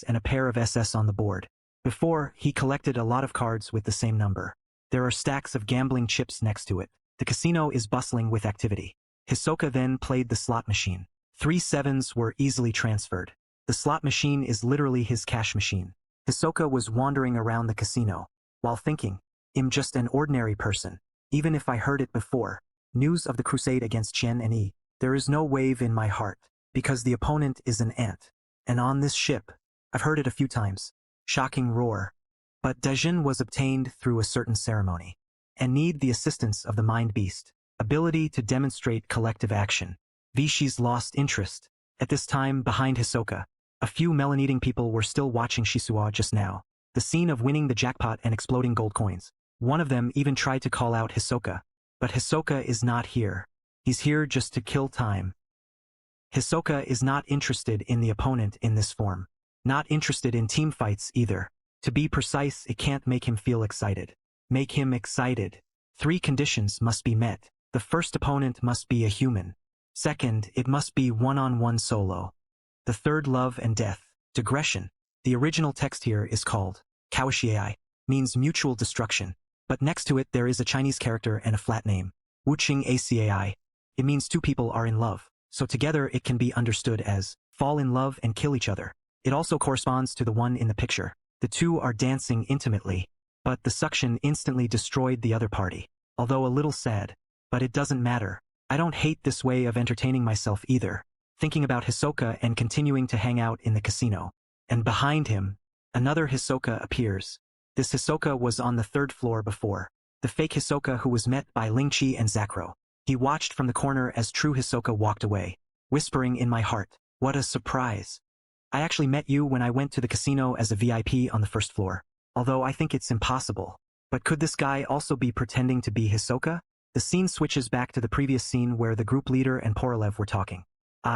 and a pair of SS on the board. Before, he collected a lot of cards with the same number. There are stacks of gambling chips next to it. The casino is bustling with activity. Hisoka then played the slot machine. 3 sevens were easily transferred. The slot machine is literally his cash machine. Hisoka was wandering around the casino, while thinking, I'm just an ordinary person. Even if I heard it before, news of the crusade against Chen and Yi, there is no wave in my heart, because the opponent is an ant. And on this ship, I've heard it a few times. Shocking roar. But Dajin was obtained through a certain ceremony, and need the assistance of the mind beast. Ability to demonstrate collective action. Vishi's lost interest. At this time, behind Hisoka, a few melon-eating people were still watching Shisua just now. The scene of winning the jackpot and exploding gold coins. One of them even tried to call out Hisoka. But Hisoka is not here. He's here just to kill time. Hisoka is not interested in the opponent in this form. Not interested in team fights either. To be precise, it can't make him feel excited. Make him excited. 3 conditions must be met. The first opponent must be a human. Second, it must be one-on-one solo. The third, love and death. Digression. The original text here is called Kawashi, means mutual destruction. But next to it there is a Chinese character and a flat name. Wuqing ACAI. It means 2 people are in love. So together it can be understood as fall in love and kill each other. It also corresponds to the one in the picture. The 2 are dancing intimately. But the suction instantly destroyed the other party. Although a little sad. But it doesn't matter. I don't hate this way of entertaining myself either. Thinking about Hisoka and continuing to hang out in the casino. And behind him, another Hisoka appears. This Hisoka was on the 3rd floor before. The fake Hisoka who was met by Lingqi and Zakro. He watched from the corner as true Hisoka walked away, whispering in my heart, what a surprise. I actually met you when I went to the casino as a VIP on the 1st floor. Although I think it's impossible. But could this guy also be pretending to be Hisoka? The scene switches back to the previous scene where the group leader and Porolev were talking.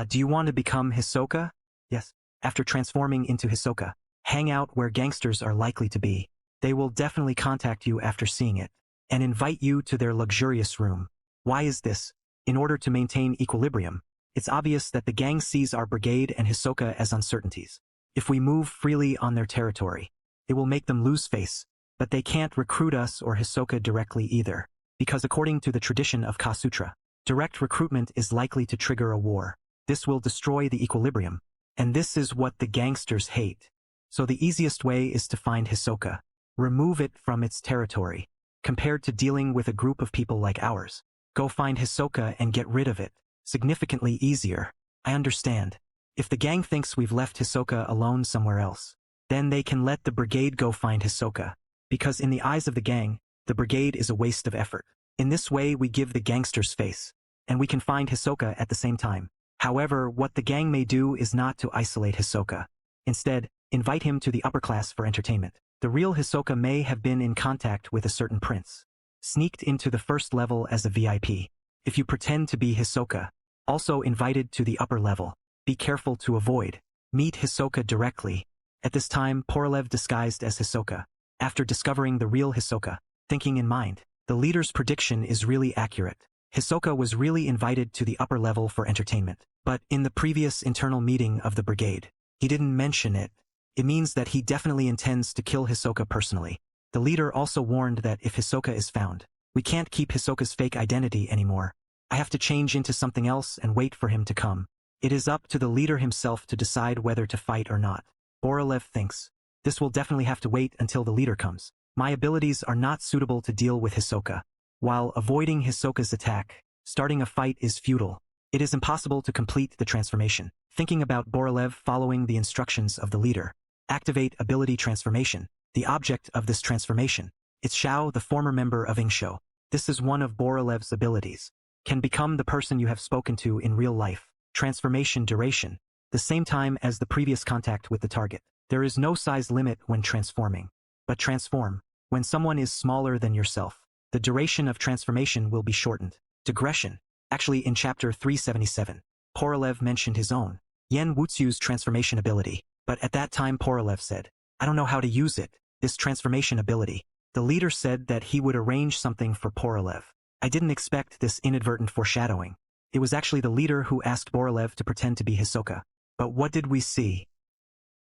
Do you want to become Hisoka? Yes. After transforming into Hisoka, hang out where gangsters are likely to be. They will definitely contact you after seeing it, and invite you to their luxurious room. Why is this? In order to maintain equilibrium. It's obvious that the gang sees our brigade and Hisoka as uncertainties. If we move freely on their territory, it will make them lose face, but they can't recruit us or Hisoka directly either. Because according to the tradition of Kasutra, direct recruitment is likely to trigger a war. This will destroy the equilibrium. And this is what the gangsters hate. So the easiest way is to find Hisoka. Remove it from its territory. Compared to dealing with a group of people like ours. Go find Hisoka and get rid of it. Significantly easier. I understand. If the gang thinks we've left Hisoka alone somewhere else, then they can let the brigade go find Hisoka. Because in the eyes of the gang, the brigade is a waste of effort. In this way we give the gangsters face. And we can find Hisoka at the same time. However, what the gang may do is not to isolate Hisoka. Instead, invite him to the upper class for entertainment. The real Hisoka may have been in contact with a certain prince. Sneaked into the 1st level as a VIP. If you pretend to be Hisoka, also invited to the upper level. Be careful to avoid. Meet Hisoka directly. At this time, Porolev disguised as Hisoka. After discovering the real Hisoka, thinking in mind, the leader's prediction is really accurate. Hisoka was really invited to the upper level for entertainment. But in the previous internal meeting of the brigade, he didn't mention it. It means that he definitely intends to kill Hisoka personally. The leader also warned that if Hisoka is found, we can't keep Hisoka's fake identity anymore. I have to change into something else and wait for him to come. It is up to the leader himself to decide whether to fight or not. Porolev thinks. This will definitely have to wait until the leader comes. My abilities are not suitable to deal with Hisoka. While avoiding Hisoka's attack, starting a fight is futile. It is impossible to complete the transformation. Thinking about Porolev following the instructions of the leader. Activate ability transformation. The object of this transformation. It's Xiao, the former member of Ingsho. This is one of Borolev's abilities. Can become the person you have spoken to in real life. Transformation duration. The same time as the previous contact with the target. There is no size limit when transforming. But transform. When someone is smaller than yourself, the duration of transformation will be shortened. Digression. Actually, in chapter 377, Porolev mentioned his own, Yen Wutsu's transformation ability. But at that time Porolev said, I don't know how to use it, this transformation ability. The leader said that he would arrange something for Porolev. I didn't expect this inadvertent foreshadowing. It was actually the leader who asked Porolev to pretend to be Hisoka. But what did we see?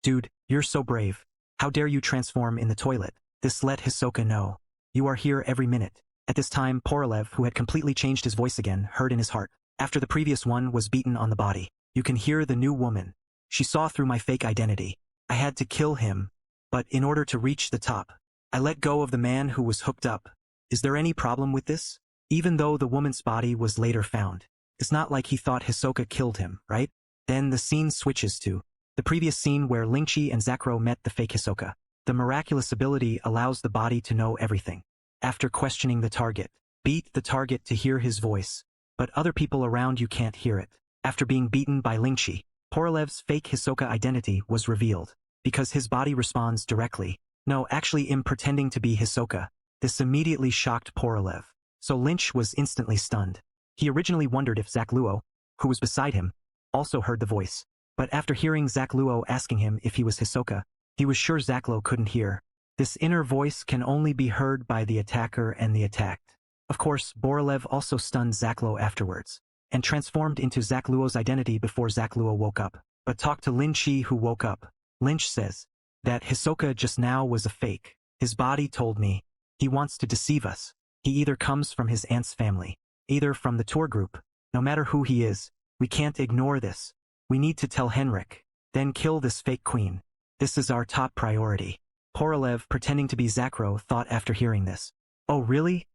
Dude, you're so brave. How dare you transform in the toilet? This let Hisoka know. You are here every minute. At this time, Porolev, who had completely changed his voice again, heard in his heart. After the previous one was beaten on the body. You can hear the new woman. She saw through my fake identity. I had to kill him. But in order to reach the top, I let go of the man who was hooked up. Is there any problem with this? Even though the woman's body was later found. It's not like he thought Hisoka killed him, right? Then the scene switches to the previous scene where Lingchi and Zakro met the fake Hisoka. The miraculous ability allows the body to know everything. After questioning the target, beat the target to hear his voice. But other people around you can't hear it. After being beaten by Lingchi, Porolev's fake Hisoka identity was revealed. Because his body responds directly. No, actually I'm pretending to be Hisoka. This immediately shocked Porolev. So Lynch was instantly stunned. He originally wondered if Zak Luo, who was beside him, also heard the voice. But after hearing Zak Luo asking him if he was Hisoka, he was sure Zak Luo couldn't hear. This inner voice can only be heard by the attacker and the attacked. Of course, Borolev also stunned Zak Luo afterwards, and transformed into Zak Luo's identity before Zak Luo woke up. But talked to Lin Chi, who woke up. Lynch says that Hisoka just now was a fake. His body told me. He wants to deceive us. He either comes from his aunt's family, either from the tour group. No matter who he is, we can't ignore this. We need to tell Henrik, then kill this fake queen. This is our top priority. Porolev, pretending to be Zakro, thought after hearing this. Oh really?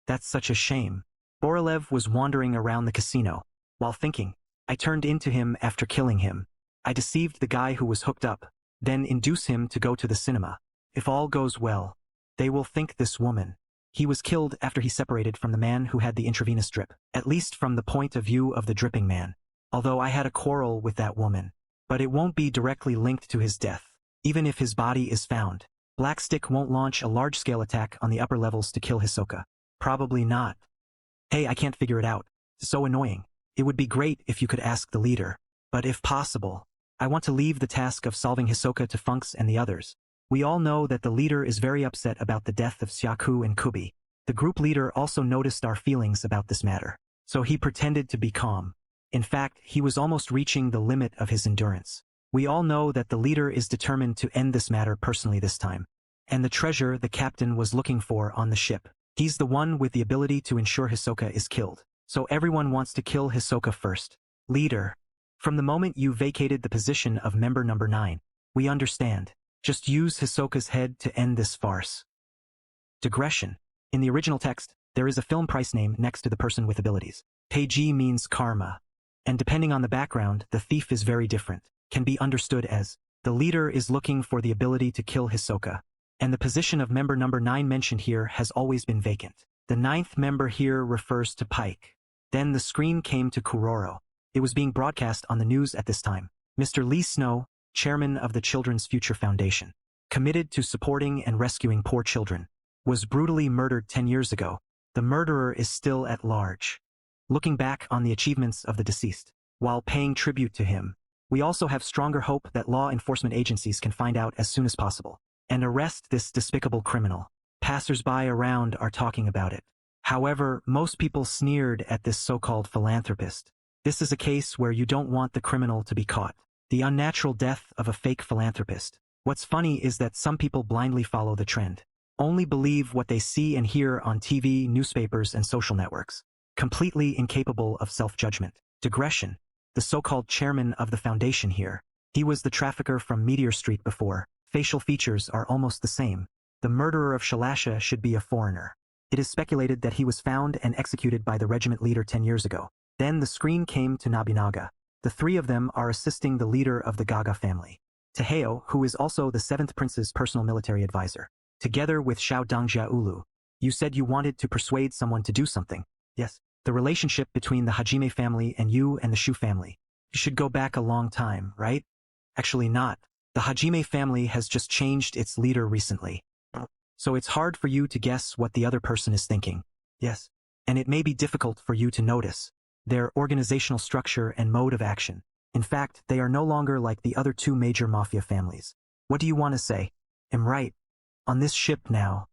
That's such a shame. Borolev was wandering around the casino. While thinking, I turned into him after killing him. I deceived the guy who was hooked up, then induce him to go to the cinema. If all goes well, they will think this woman. He was killed after he separated from the man who had the intravenous drip, at least from the point of view of the dripping man. Although I had a quarrel with that woman. But it won't be directly linked to his death. Even if his body is found, Black Stick won't launch a large-scale attack on the upper levels to kill Hisoka. Probably not. Hey, I can't figure it out. It's so annoying. It would be great if you could ask the leader. But if possible, I want to leave the task of solving Hisoka to Funks and the others. We all know that the leader is very upset about the death of Xiaku and Kubi. The group leader also noticed our feelings about this matter. So he pretended to be calm. In fact, he was almost reaching the limit of his endurance. We all know that the leader is determined to end this matter personally this time. And the treasure the captain was looking for on the ship. He's the one with the ability to ensure Hisoka is killed. So everyone wants to kill Hisoka first. Leader. From the moment you vacated the position of member number 9, we understand. Just use Hisoka's head to end this farce. Digression. In the original text, there is a film price name next to the person with abilities. Teiji means karma. And depending on the background, the thief is very different. Can be understood as, the leader is looking for the ability to kill Hisoka. And the position of member number 9 mentioned here has always been vacant. The 9th member here refers to Pike. Then the screen came to Kuroro. It was being broadcast on the news at this time. Mr. Lee Snow, chairman of the Children's Future Foundation, committed to supporting and rescuing poor children, was brutally murdered 10 years ago. The murderer is still at large. Looking back on the achievements of the deceased, while paying tribute to him, we also have stronger hope that law enforcement agencies can find out as soon as possible and arrest this despicable criminal. Passers-by around are talking about it. However, most people sneered at this so-called philanthropist. This is a case where you don't want the criminal to be caught. The unnatural death of a fake philanthropist. What's funny is that some people blindly follow the trend. Only believe what they see and hear on TV, newspapers, and social networks. Completely incapable of self-judgment. Digression. The so-called chairman of the foundation here. He was the trafficker from Meteor Street before. Facial features are almost the same. The murderer of Shalasha should be a foreigner. It is speculated that he was found and executed by the regiment leader 10 years ago. Then the screen came to Nobunaga. The three of them are assisting the leader of the Gaga family. Taheo, who is also the 7th prince's personal military advisor. Together with Xiao Dongjia Ulu. You said you wanted to persuade someone to do something. Yes. The relationship between the Hajime family and you and the Shu family. You should go back a long time, right? Actually not. The Hajime family has just changed its leader recently. So it's hard for you to guess what the other person is thinking. Yes. And it may be difficult for you to notice their organizational structure and mode of action. In fact, they are no longer like the other two major mafia families. What do you want to say? I'm right. On this ship now.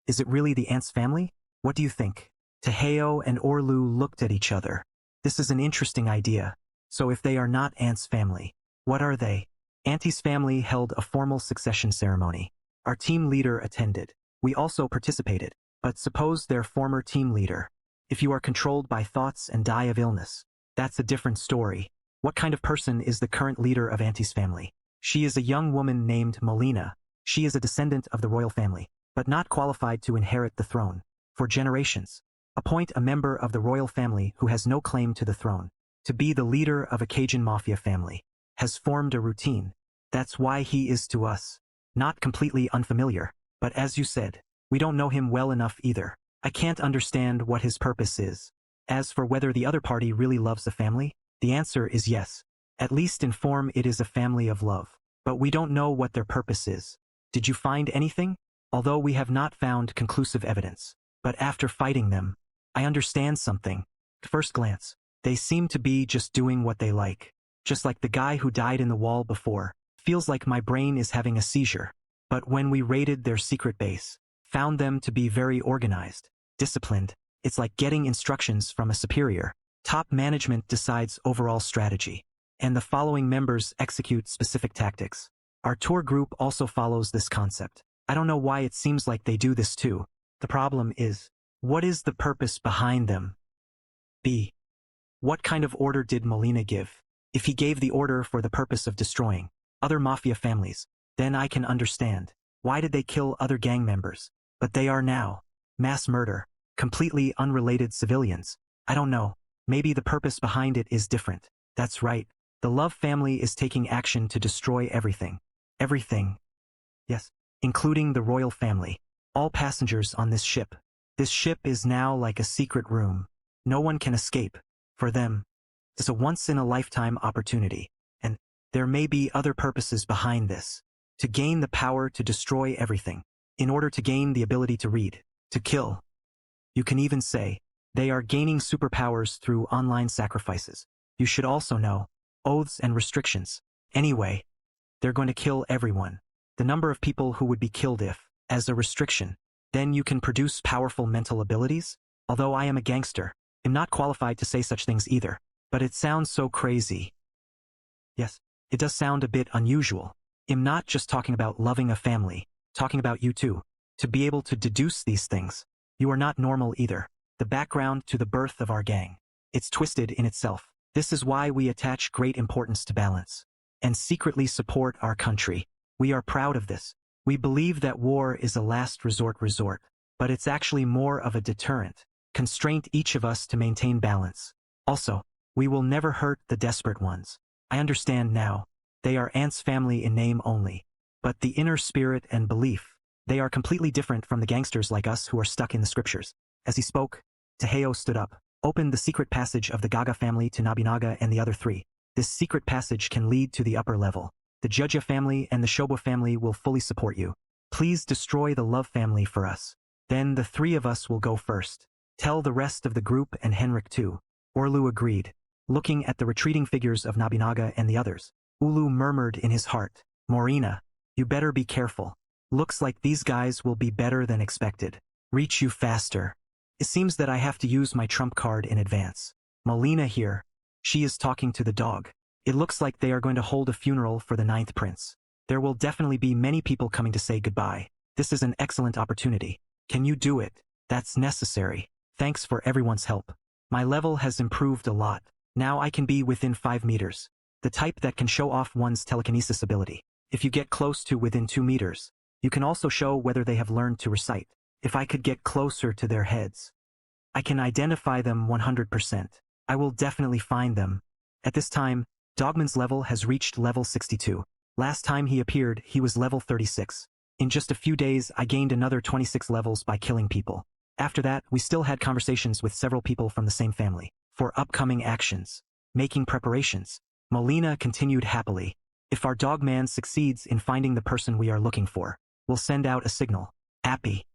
Is it really the Ants family? What do you think? Taheo and Orlu looked at each other. This is an interesting idea. So if they are not Ants family, what are they? Auntie's family held a formal succession ceremony. Our team leader attended. We also participated. But suppose their former team leader. If you are controlled by thoughts and die of illness, that's a different story. What kind of person is the current leader of Auntie's family? She is a young woman named Molina. She is a descendant of the royal family, but not qualified to inherit the throne. For generations, appoint a member of the royal family who has no claim to the throne to be the leader of a Cajun Mafia family. Has formed a routine. That's why he is to us. Not completely unfamiliar, but as you said, we don't know him well enough either. I can't understand what his purpose is. As for whether the other party really loves the family, the answer is yes. At least in form it is a family of love. But we don't know what their purpose is. Did you find anything? Although we have not found conclusive evidence. But after fighting them, I understand something. At first glance, they seem to be just doing what they like. Just like the guy who died in the wall before. Feels like my brain is having a seizure. But when we raided their secret base, found them to be very organized, disciplined. It's like getting instructions from a superior. Top management decides overall strategy, and the following members execute specific tactics. Our tour group also follows this concept. I don't know why it seems like they do this too. The problem is, what is the purpose behind them? B. What kind of order did Molina give? If he gave the order for the purpose of destroying other mafia families, then I can understand. Why did they kill other gang members? But they are now mass murder, completely unrelated civilians. I don't know. Maybe the purpose behind it is different. That's right. The Love family is taking action to destroy everything. Everything. Yes, including the royal family. All passengers on this ship. This ship is now like a secret room. No one can escape. For them, it's a once-in-a-lifetime opportunity. And there may be other purposes behind this. To gain the power to destroy everything. In order to gain the ability to read. To kill. You can even say, they are gaining superpowers through online sacrifices. You should also know, oaths and restrictions. Anyway, they're going to kill everyone. The number of people who would be killed if, as a restriction, then you can produce powerful mental abilities? Although I am a gangster, am not qualified to say such things either. But it sounds so crazy. Yes, it does sound a bit unusual. I'm not just talking about loving a family, talking about you too. To be able to deduce these things. You are not normal either. The background to the birth of our gang. It's twisted in itself. This is why we attach great importance to balance. And secretly support our country. We are proud of this. We believe that war is a last resort. But it's actually more of a deterrent. Constraint each of us to maintain balance. Also, we will never hurt the desperate ones. I understand now. They are Ant's family in name only. But the inner spirit and belief, they are completely different from the gangsters like us who are stuck in the scriptures. As he spoke, Taheo stood up, opened the secret passage of the Gaga family to Nabinaga and the other three. This secret passage can lead to the upper level. The Judja family and the Shobo family will fully support you. Please destroy the Love family for us. Then the three of us will go first. Tell the rest of the group and Henrik too. Orlu agreed. Looking at the retreating figures of Nabinaga and the others, Ulu murmured in his heart, Morina, you better be careful. Looks like these guys will be better than expected. Reach you faster. It seems that I have to use my trump card in advance. Molina here. She is talking to the dog. It looks like they are going to hold a funeral for the 9th prince. There will definitely be many people coming to say goodbye. This is an excellent opportunity. Can you do it? That's necessary. Thanks for everyone's help. My level has improved a lot. Now I can be within 5 meters. The type that can show off one's telekinesis ability. If you get close to within 2 meters, you can also show whether they have learned to recite. If I could get closer to their heads, I can identify them 100%. I will definitely find them. At this time, Dogman's level has reached level 62. Last time he appeared, he was level 36. In just a few days, I gained another 26 levels by killing people. After that, we still had conversations with several people from the same family. For upcoming actions. Making preparations. Molina continued happily. If our dogman succeeds in finding the person we are looking for, we'll send out a signal. Happy.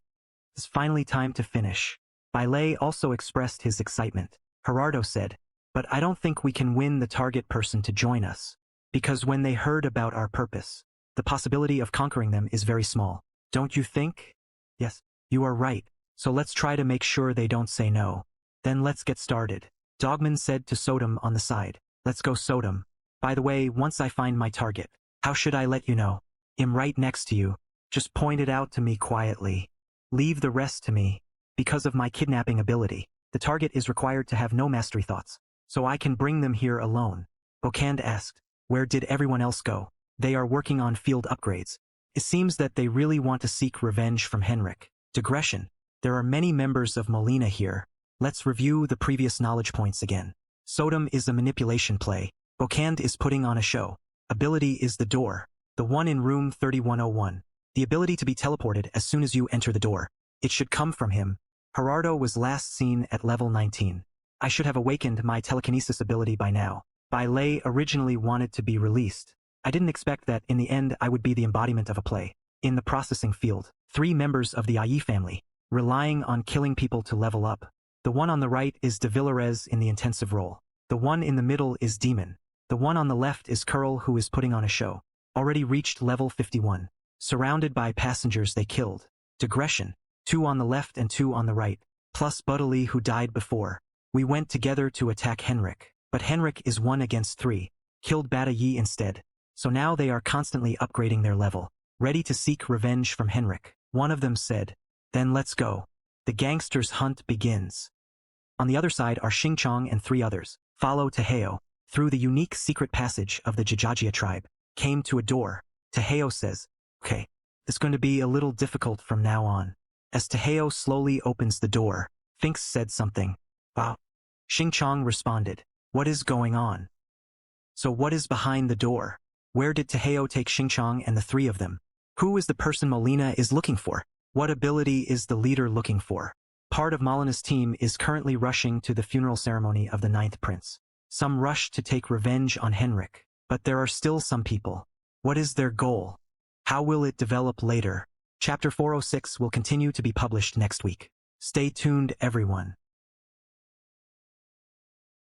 It's finally time to finish. Bailey also expressed his excitement. Gerardo said, but I don't think we can win the target person to join us. Because when they heard about our purpose, the possibility of conquering them is very small. Don't you think? Yes, you are right. So let's try to make sure they don't say no. Then let's get started. Dogman said to Sodom on the side. Let's go Sodom. By the way, once I find my target, How should I let you know? I'm right next to you. Just point it out to me quietly. Leave the rest to me. Because of my kidnapping ability, the target is required to have no mastery thoughts, so I can bring them here alone. Bokand asked, where did everyone else go? They are working on field upgrades. It seems that they really want to seek revenge from Henrik. Digression. There are many members of Molina here. Let's review the previous knowledge points again. Sodom is a manipulation play. Bokand is putting on a show. Ability is the door. The one in room 3101. The ability to be teleported as soon as you enter the door. It should come from him. Gerardo was last seen at level 19. I should have awakened my telekinesis ability by now. Bailey originally wanted to be released. I didn't expect that in the end I would be the embodiment of a play. In the processing field, 3 members of the IE family, relying on killing people to level up. The one on the right is De Villarez in the intensive role. The one in the middle is Demon. The one on the left is Curl, who is putting on a show. Already reached level 51. Surrounded by passengers they killed. Digression. 2 on the left and 2 on the right, plus Budley who died before. We went together to attack Henrik, but Henrik is 1 against 3. Killed Bataille instead. So now they are constantly upgrading their level, ready to seek revenge from Henrik. One of them said, then let's go. The gangsters' hunt begins. On the other side are Xingqiang and 3 others. Follow Taheo. Through the unique secret passage of the Jajajia tribe, came to a door. Taheo says, okay, it's going to be a little difficult from now on. As Taheo slowly opens the door, Finks said something. Wow. Xingqiang responded, what is going on? So what is behind the door? Where did Taheo take Xingqiang and the 3 of them? Who is the person Molina is looking for? What ability is the leader looking for? Part of Molina's team is currently rushing to the funeral ceremony of the 9th prince. Some rush to take revenge on Henrik, but there are still some people. What is their goal? How will it develop later? Chapter 406 will continue to be published next week. Stay tuned, everyone.